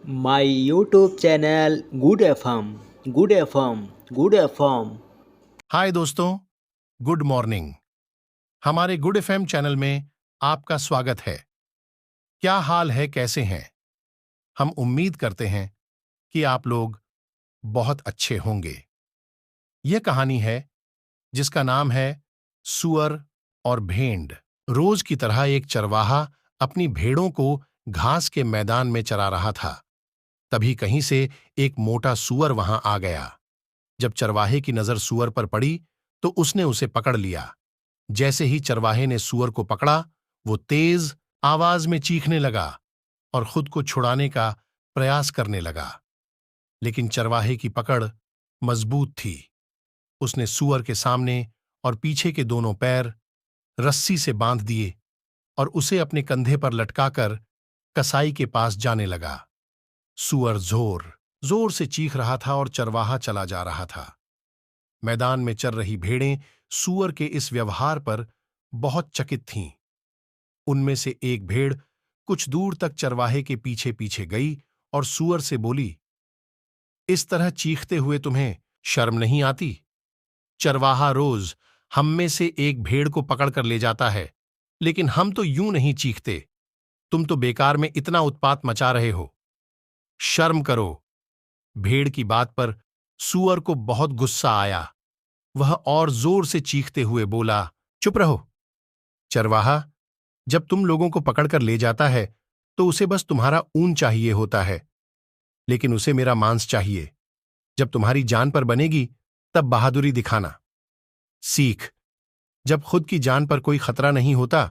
My YouTube channel Good FM, Good FM, Good FM. हाय दोस्तों, good morning. हमारे good FM channel में आपका स्वागत है। क्या हाल है, कैसे हैं? हम उम्मीद करते हैं कि आप लोग बहुत अच्छे होंगे। यह कहानी है जिसका नाम है सुअर और भेंड़। रोज की तरह एक चरवाहा अपनी भेड़ों को घास के मैदान में चरा रहा था। तभी कहीं से एक मोटा सुअर वहां आ गया। जब चरवाहे की नजर सुअर पर पड़ी तो उसने उसे पकड़ लिया। जैसे ही चरवाहे ने सुअर को पकड़ा, वो तेज आवाज में चीखने लगा और खुद को छुड़ाने का प्रयास करने लगा। लेकिन चरवाहे की पकड़ मजबूत थी। उसने सुअर के सामने और पीछे के दोनों पैर रस्सी से बांध दिए और उसे अपने कंधे पर लटकाकर कसाई के पास जाने लगा। सुअर जोर जोर से चीख रहा था और चरवाहा चला जा रहा था। मैदान में चर रही भेड़ें सूअर के इस व्यवहार पर बहुत चकित थीं। उनमें से एक भेड़ कुछ दूर तक चरवाहे के पीछे पीछे गई और सूअर से बोली, इस तरह चीखते हुए तुम्हें शर्म नहीं आती? चरवाहा रोज हम में से एक भेड़ को पकड़कर ले जाता है, लेकिन हम तो यूं नहीं चीखते। तुम तो बेकार में इतना उत्पात मचा रहे हो। शर्म करो। भेड़ की बात पर सूअर को बहुत गुस्सा आया। वह और जोर से चीखते हुए बोला, चुप रहो। चरवाहा जब तुम लोगों को पकड़कर ले जाता है तो उसे बस तुम्हारा ऊन चाहिए होता है, लेकिन उसे मेरा मांस चाहिए। जब तुम्हारी जान पर बनेगी तब बहादुरी दिखाना। सीख, जब खुद की जान पर कोई खतरा नहीं होता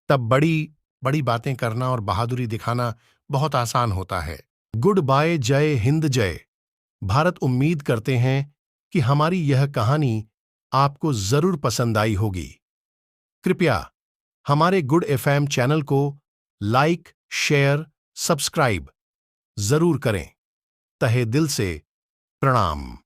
तब बड़ी बड़ी बातें करना और बहादुरी दिखाना बहुत आसान होता है। गुड बाय, जय हिंद जय भारत। उम्मीद करते हैं कि हमारी यह कहानी आपको जरूर पसंद आई होगी। कृपया हमारे गुड एफएम चैनल को लाइक, शेयर, सब्सक्राइब जरूर करें। तहे दिल से प्रणाम।